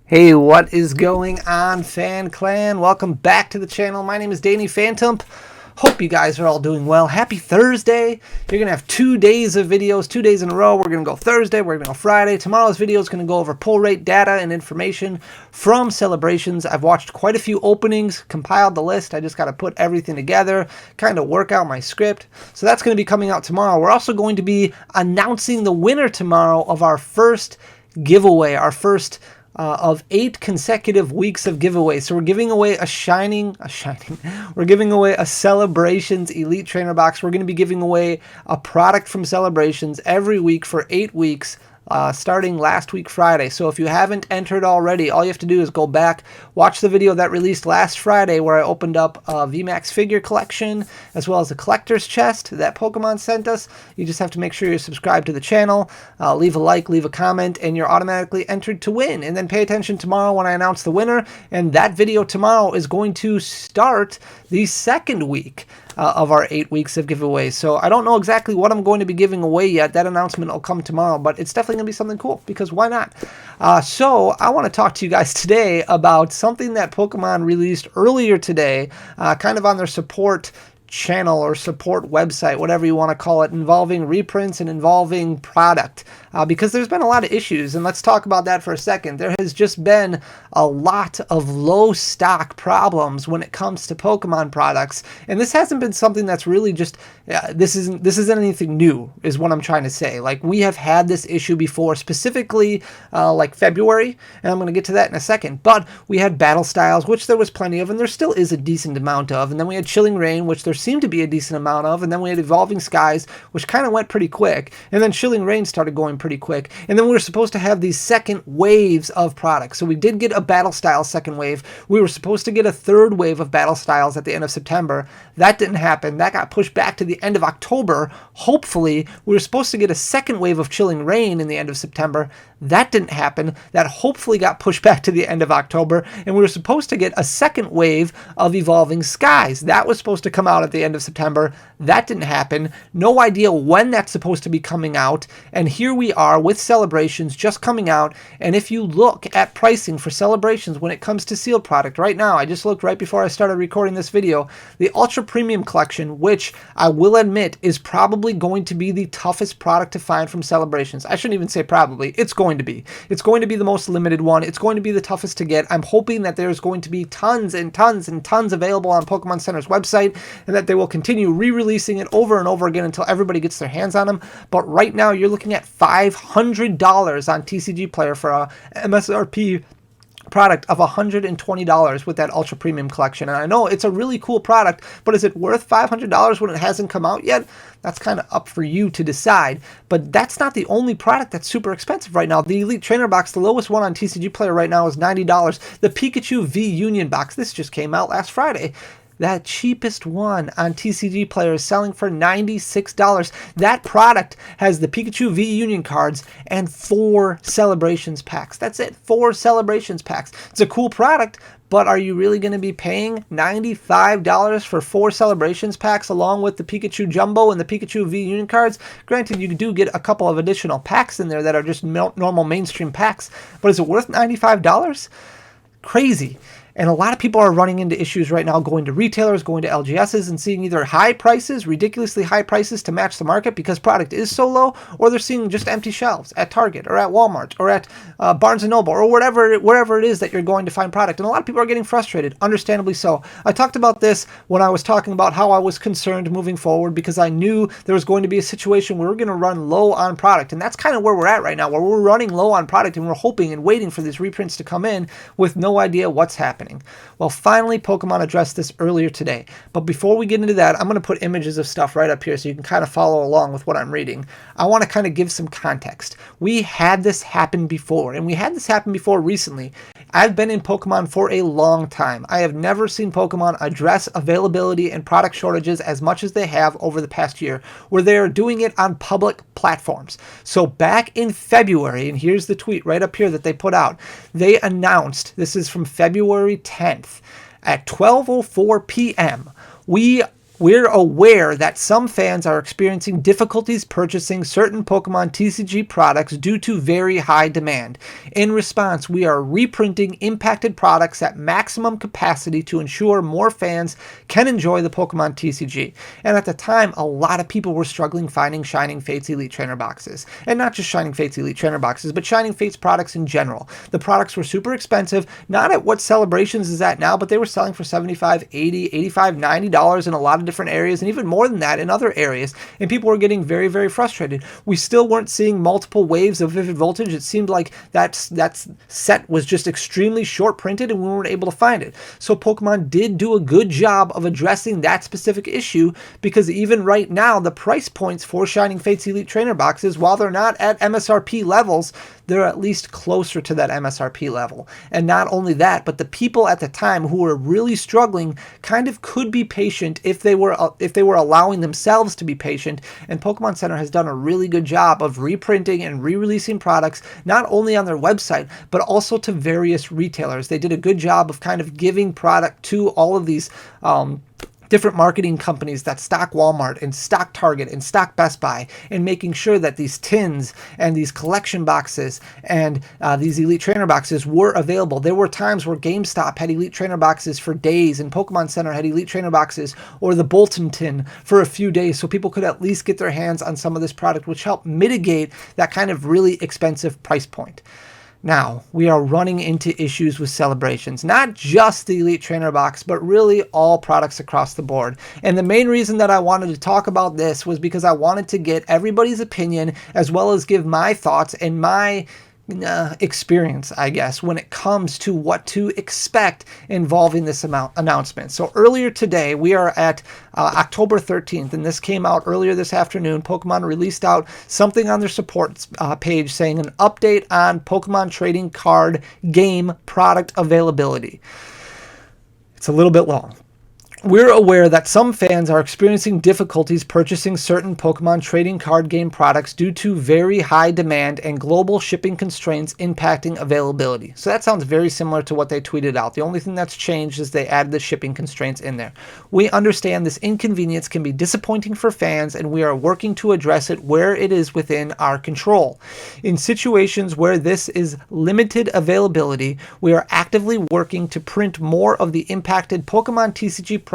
Hey, what is going on, Fan Clan? Welcome back to the channel. My name is Danny Phantom. Hope you guys are all doing well. Happy Thursday. You're going to have 2 days of videos, 2 days in a row. We're going to go Thursday, we're going to go Friday. Tomorrow's video is going to go over pull rate data and information from celebrations. I've watched quite a few openings, compiled the list. I just got to put everything together, kind of work out my script. So that's going to be coming out tomorrow. We're also going to be announcing the winner tomorrow of our first giveaway, our first of 8 consecutive weeks of giveaways. So we're giving away we're giving away a Celebrations Elite Trainer box. We're going to be giving away a product from Celebrations every week for 8 weeks. Starting last week Friday. So if you haven't entered already, all you have to do is go back, watch the video that released last Friday where I opened up a VMAX figure collection as well as a collector's chest that Pokemon sent us. You just have to make sure you're subscribed to the channel, leave a like, leave a comment, and you're automatically entered to win. And then pay attention tomorrow when I announce the winner, and that video tomorrow is going to start the second week of our 8 weeks of giveaways. So I don't know exactly what I'm going to be giving away yet. That announcement will come tomorrow, but it's definitely going to be something cool because why not? So I want to talk to you guys today about something that Pokemon released earlier today, kind of on their support channel or support website, whatever you want to call it, involving reprints and involving product, because there's been a lot of issues, and let's talk about that for a second. There has just been a lot of low stock problems when it comes to Pokemon products, and this hasn't been something that's really just this isn't anything new, is what I'm trying to say. Like, we have had this issue before, specifically like February, and I'm going to get to that in a second, but we had Battle Styles, which there was plenty of, and there still is a decent amount of, and then we had Chilling Reign, which there seemed to be a decent amount of, and then we had Evolving Skies, which kind of went pretty quick, and then Chilling Reign started going pretty quick, and then we were supposed to have these second waves of products. So we did get a Battle Styles second wave. We were supposed to get a third wave of Battle Styles at the end of September. That didn't happen. That got pushed back to the end of October. Hopefully, we were supposed to get a second wave of Chilling Reign in the end of September. That didn't happen. That hopefully got pushed back to the end of October, and we were supposed to get a second wave of Evolving Skies. That was supposed to come out at the end of September. That didn't happen. No idea when that's supposed to be coming out, and here we are with Celebrations just coming out. And if you look at pricing for Celebrations when it comes to sealed product right now, I just looked right before I started recording this video, the Ultra Premium Collection, which I will admit is probably going to be the toughest product to find from Celebrations. I shouldn't even say probably, it's going to be. It's going to be the most limited one. It's going to be the toughest to get. I'm hoping that there's going to be tons and tons and tons available on Pokemon Center's website, and that they will continue re-releasing it over and over again until everybody gets their hands on them. But right now, you're looking at $500 on TCG Player for a MSRP product of $120 with that Ultra Premium Collection. And I know it's a really cool product, but is it worth $500 when it hasn't come out yet? That's kind of up for you to decide. But that's not the only product that's super expensive right now. The Elite Trainer box, the lowest one on TCG Player right now is $90. The Pikachu V Union box, this just came out last Friday. That cheapest one on TCG Player is selling for $96. That product has the Pikachu V Union cards and 4 Celebrations packs. That's it, 4 Celebrations packs. It's a cool product, but are you really going to be paying $95 for 4 Celebrations packs along with the Pikachu Jumbo and the Pikachu V Union cards? Granted, you do get a couple of additional packs in there that are just normal mainstream packs, but is it worth $95? Crazy. And a lot of people are running into issues right now, going to retailers, going to LGSs, and seeing either high prices, ridiculously high prices to match the market because product is so low, or they're seeing just empty shelves at Target or at Walmart or at Barnes & Noble or wherever it is that you're going to find product. And a lot of people are getting frustrated, understandably so. I talked about this when I was talking about how I was concerned moving forward because I knew there was going to be a situation where we're going to run low on product. And that's kind of where we're at right now, where we're running low on product and we're hoping and waiting for these reprints to come in with no idea what's happening. Well, finally, Pokemon addressed this earlier today. But before we get into that, I'm going to put images of stuff right up here so you can kind of follow along with what I'm reading. I want to kind of give some context. We had this happen before, and we had this happen before recently. I've been in Pokemon for a long time. I have never seen Pokemon address availability and product shortages as much as they have over the past year, where they are doing it on public platforms. So back in February, and here's the tweet right up here that they put out, they announced, this is from February 10th, at 12:04 p.m., we We're aware that some fans are experiencing difficulties purchasing certain Pokemon TCG products due to very high demand. In response, we are reprinting impacted products at maximum capacity to ensure more fans can enjoy the Pokemon TCG. And at the time, a lot of people were struggling finding Shining Fates Elite Trainer boxes. And not just Shining Fates Elite Trainer boxes, but Shining Fates products in general. The products were super expensive, not at what Celebrations is at now, but they were selling for $75, $80, $85, $90 in a lot of different areas, and even more than that in other areas, and people were getting very, very frustrated. We still weren't seeing multiple waves of Vivid Voltage. It seemed like that set was just extremely short printed and we weren't able to find it. So Pokemon did do a good job of addressing that specific issue, because even right now the price points for Shining Fates Elite Trainer boxes, while they're not at MSRP levels, they're at least closer to that MSRP level. And not only that, but the people at the time who were really struggling kind of could be patient if they were allowing themselves to be patient. And Pokemon Center has done a really good job of reprinting and re-releasing products, not only on their website, but also to various retailers. They did a good job of kind of giving product to all of these different marketing companies that stock Walmart and stock Target and stock Best Buy, and making sure that these tins and these collection boxes and these Elite Trainer boxes were available. There were times where GameStop had Elite Trainer boxes for days, and Pokemon Center had Elite Trainer boxes or the Bolton tin for a few days, so people could at least get their hands on some of this product, which helped mitigate that kind of really expensive price point. Now, we are running into issues with Celebrations, not just the Elite Trainer box, but really all products across the board. And the main reason that I wanted to talk about this was because I wanted to get everybody's opinion, as well as give my thoughts and my experience, I guess, when it comes to what to expect involving this announcement. So earlier today, we are at October 13th, and this came out earlier this afternoon. Pokemon released out something on their support page saying an update on Pokemon trading card game product availability. It's a little bit long. We're aware that some fans are experiencing difficulties purchasing certain Pokemon trading card game products due to very high demand and global shipping constraints impacting availability. So that sounds very similar to what they tweeted out. The only thing that's changed is they added the shipping constraints in there. We understand this inconvenience can be disappointing for fans, and we are working to address it where it is within our control. In situations where this is limited availability, we are actively working to print more of the impacted Pokemon TCG products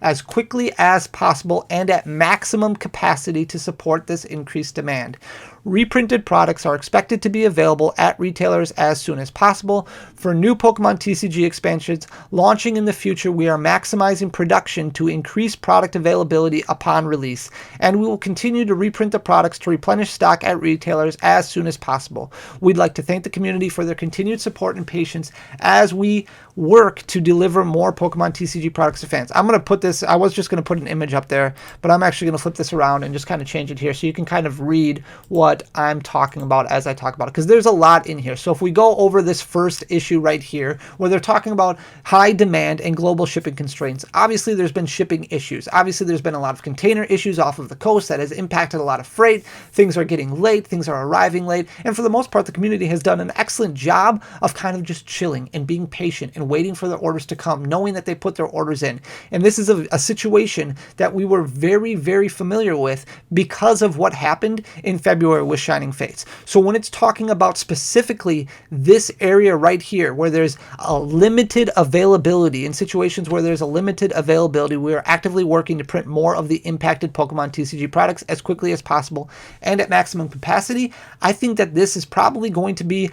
as quickly as possible and at maximum capacity to support this increased demand. Reprinted products are expected to be available at retailers as soon as possible. For new Pokemon TCG expansions launching in the future, we are maximizing production to increase product availability upon release, and we will continue to reprint the products to replenish stock at retailers as soon as possible. We'd like to thank the community for their continued support and patience as we work to deliver more Pokemon TCG products to fans. I'm going to put this, I was just going to put an image up there, but I'm actually going to flip this around and just kind of change it here so you can kind of read what I'm talking about as I talk about it, because there's a lot in here. So if we go over this first issue right here, where they're talking about high demand and global shipping constraints, obviously there's been shipping issues. Obviously there's been a lot of container issues off of the coast that has impacted a lot of freight. Things are getting late, things are arriving late, and for the most part the community has done an excellent job of kind of just chilling and being patient and waiting for their orders to come, knowing that they put their orders in. And this is a situation that we were very, very familiar with because of what happened in February with Shining Fates. So when it's talking about specifically this area right here where there's a limited availability, in situations where there's a limited availability, we are actively working to print more of the impacted Pokemon TCG products as quickly as possible and at maximum capacity. I think that this is probably going to be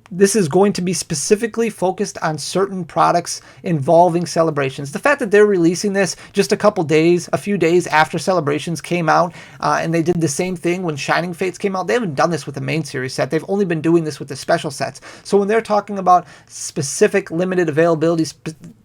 this is going to be specifically focused on certain products involving Celebrations. The fact that they're releasing this just a few days after Celebrations came out, and they did the same thing when Shining Fates came out. They haven't done this with the main series set. They've only been doing this with the special sets. So when they're talking about specific limited availability,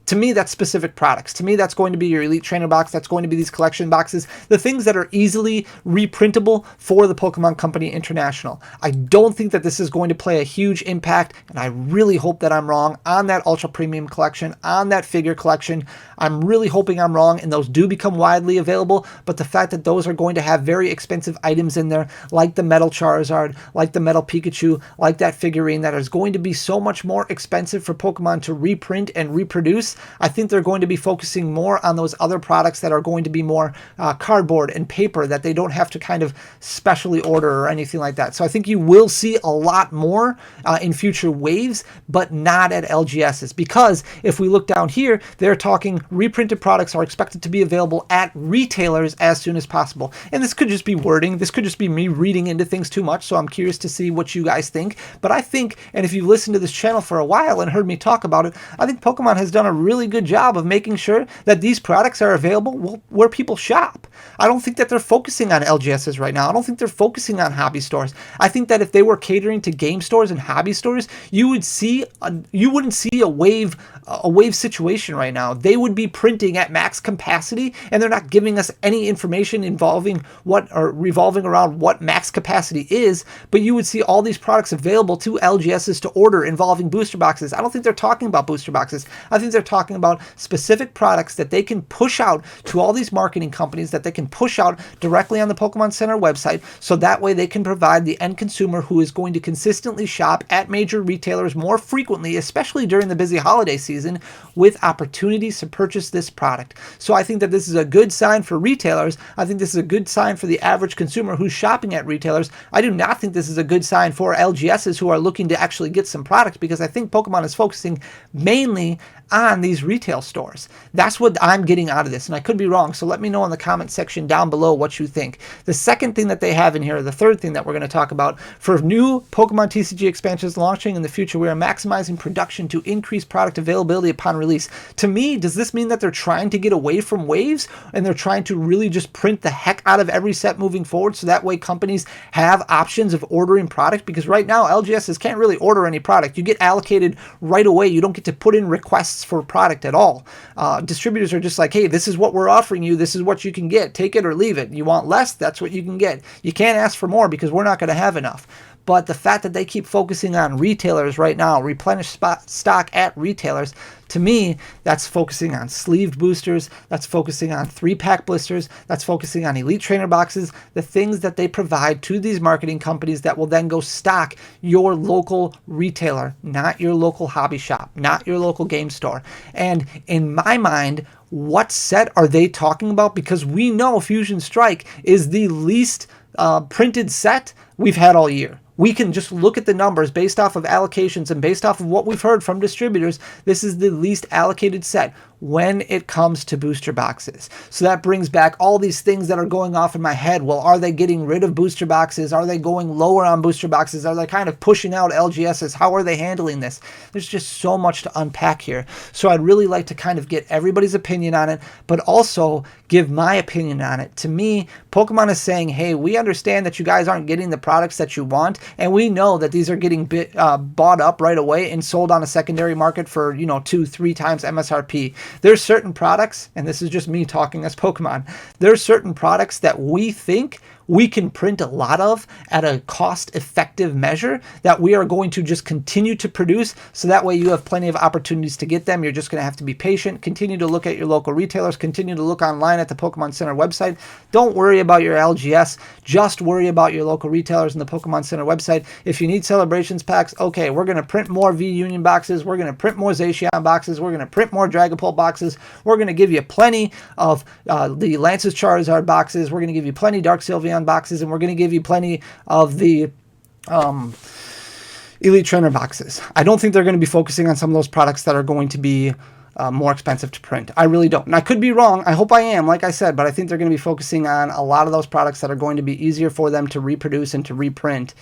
to me, that's specific products. To me, that's going to be your Elite Trainer box. That's going to be these collection boxes, the things that are easily reprintable for the Pokemon Company International. I don't think that this is going to play a huge impact, and I really hope that I'm wrong on that Ultra Premium collection, on that figure collection. I'm really hoping I'm wrong, and those do become widely available, but the fact that those are going to have very expensive items in there, like the Metal Charizard, like the Metal Pikachu, like that figurine that is going to be so much more expensive for Pokemon to reprint and reproduce, I think they're going to be focusing more on those other products that are going to be more cardboard and paper that they don't have to kind of specially order or anything like that. So I think you will see a lot more in future waves, but not at LGSs, because if we look down here, they're talking reprinted products are expected to be available at retailers as soon as possible. And this could just be wording. This could just be me reading into things too much. So I'm curious to see what you guys think. But I think, and if you've listened to this channel for a while and heard me talk about it, I think Pokemon has done a really good job of making sure that these products are available where people shop. I don't think that they're focusing on LGSs right now. I don't think they're focusing on hobby stores. I think that if they were catering to game stores and hobby stores, you wouldn't see a wave situation right now. They would be printing at max capacity, and they're not giving us any information revolving around what max capacity is. But you would see all these products available to LGSs to order involving booster boxes. I don't think they're talking about booster boxes. I think they're talking about specific products that they can push out to all these marketing companies, that they can push out directly on the Pokemon Center website, so that way they can provide the end consumer who is going to consistently shop at major retailers more frequently, especially during the busy holiday season, with opportunities to purchase this product. So I think that this is a good sign for retailers. I think this is a good sign for the average consumer who's shopping at retailers. I do not think this is a good sign for LGSs who are looking to actually get some product, because I think Pokemon is focusing mainly on these retail stores. That's what I'm getting out of this, and I could be wrong, so let me know in the comment section down below what you think. The second thing that they have in here, the third thing that we're going to talk about, for new Pokemon TCG expansions launching in the future, we are maximizing production to increase product availability upon release. To me, does this mean that they're trying to get away from waves and they're trying to really just print the heck out of every set moving forward, so that way companies have options of ordering product? Because right now LGSs can't really order any product. You get allocated right away. You don't get to put in requests for product at all. Distributors are just like, hey, this is what we're offering you. This is what you can get. Take it or leave it. You want less? That's what you can get. You can't ask for more because we're not going to have enough. But the fact that they keep focusing on retailers right now, replenish stock at retailers, to me, that's focusing on sleeved boosters, that's focusing on 3-pack blisters, that's focusing on elite trainer boxes, the things that they provide to these marketing companies that will then go stock your local retailer, not your local hobby shop, not your local game store. And in my mind, what set are they talking about? Because we know Fusion Strike is the least printed set we've had all year. We can just look at the numbers based off of allocations and based off of what we've heard from distributors. This is the least allocated set when it comes to booster boxes. So that brings back all these things that are going off in my head. Well, are they getting rid of booster boxes? Are they going lower on booster boxes? Are they kind of pushing out LGSs? How are they handling this? There's just so much to unpack here. So I'd really like to kind of get everybody's opinion on it, but also give my opinion on it. To me, Pokemon is saying, hey, we understand that you guys aren't getting the products that you want, and we know that these are getting bought up right away and sold on a secondary market for, 2-3 times MSRP. There's certain products, and this is just me talking as Pokemon, there's certain products that we think we can print a lot of at a cost-effective measure that we are going to just continue to produce, so that way you have plenty of opportunities to get them. You're just going to have to be patient, continue to look at your local retailers, continue to look online at the Pokemon Center website. Don't worry about your LGS, just worry about your local retailers and the Pokemon Center website. If you need celebrations packs, okay, we're going to print more V-Union boxes, we're going to print more Zacian boxes, we're going to print more Dragapult boxes, we're going to give you plenty of the Lance's Charizard boxes, we're going to give you plenty Dark Sylveon boxes, and we're going to give you plenty of the Elite Trainer boxes. I don't think they're going to be focusing on some of those products that are going to be more expensive to print. I really don't. And I could be wrong. I hope I am, like I said, but I think they're going to be focusing on a lot of those products that are going to be easier for them to reproduce and to reprint,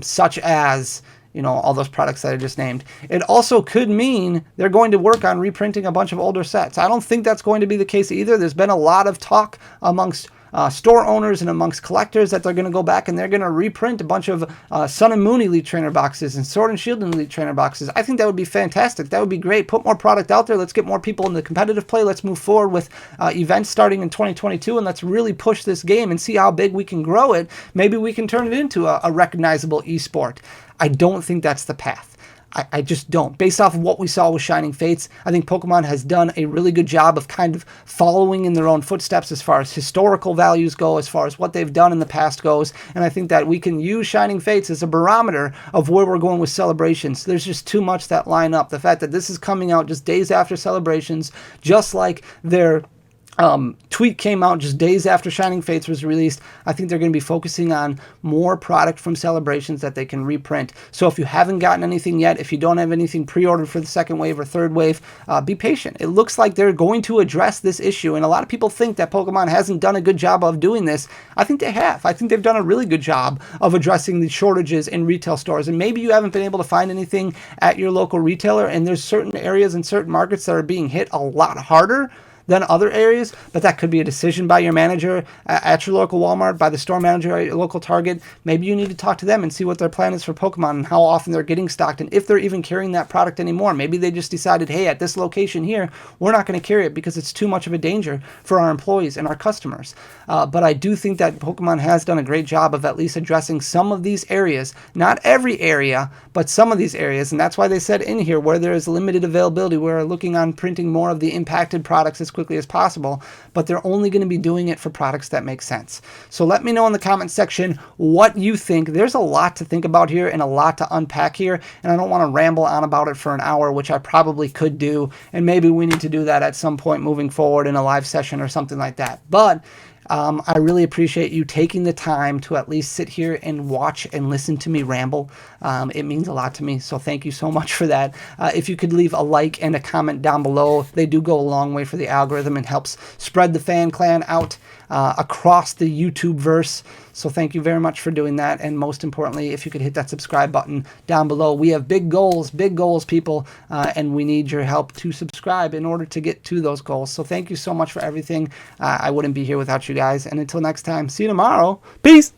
such as all those products that I just named. It also could mean they're going to work on reprinting a bunch of older sets. I don't think that's going to be the case either. There's been a lot of talk amongst store owners and amongst collectors that they're going to go back and they're going to reprint a bunch of Sun and Moon Elite Trainer boxes and Sword and Shield Elite Trainer boxes. I think that would be fantastic. That would be great. Put more product out there. Let's get more people in the competitive play. Let's move forward with events starting in 2022, and let's really push this game and see how big we can grow it. Maybe we can turn it into a recognizable esport. I don't think that's the path. I just don't. Based off of what we saw with Shining Fates, I think Pokemon has done a really good job of kind of following in their own footsteps as far as historical values go, as far as what they've done in the past goes. And I think that we can use Shining Fates as a barometer of where we're going with Celebrations. There's just too much that line up. The fact that this is coming out just days after Celebrations, just like their tweet came out just days after Shining Fates was released. I think they're going to be focusing on more product from Celebrations that they can reprint. So if you haven't gotten anything yet, if you don't have anything pre-ordered for the second wave or third wave, be patient. It looks like they're going to address this issue, and a lot of people think that Pokemon hasn't done a good job of doing this. I think they have. I think they've done a really good job of addressing the shortages in retail stores, and maybe you haven't been able to find anything at your local retailer, and there's certain areas and certain markets that are being hit a lot harder than other areas, but that could be a decision by your manager at your local Walmart, by the store manager at your local Target. Maybe you need to talk to them and see what their plan is for Pokemon and how often they're getting stocked and if they're even carrying that product anymore. Maybe they just decided, hey, at this location here, we're not going to carry it because it's too much of a danger for our employees and our customers. But I do think that Pokemon has done a great job of at least addressing some of these areas, not every area, but some of these areas, and that's why they said in here where there is limited availability, we're looking on printing more of the impacted products as quickly as possible, but they're only going to be doing it for products that make sense. So let me know in the comment section what you think. There's a lot to think about here and a lot to unpack here, and I don't want to ramble on about it for an hour, which I probably could do, and maybe we need to do that at some point moving forward in a live session or something like that. But I really appreciate you taking the time to at least sit here and watch and listen to me ramble. It means a lot to me, so thank you so much for that. If you could leave a like and a comment down below, they do go a long way for the algorithm and helps spread the fan clan out across the YouTube verse. So thank you very much for doing that, and most importantly, if you could hit that subscribe button down below. We have big goals, people, and we need your help to subscribe in order to get to those goals. So thank you so much for everything. I wouldn't be here without you guys, and until next time, see you tomorrow. Peace!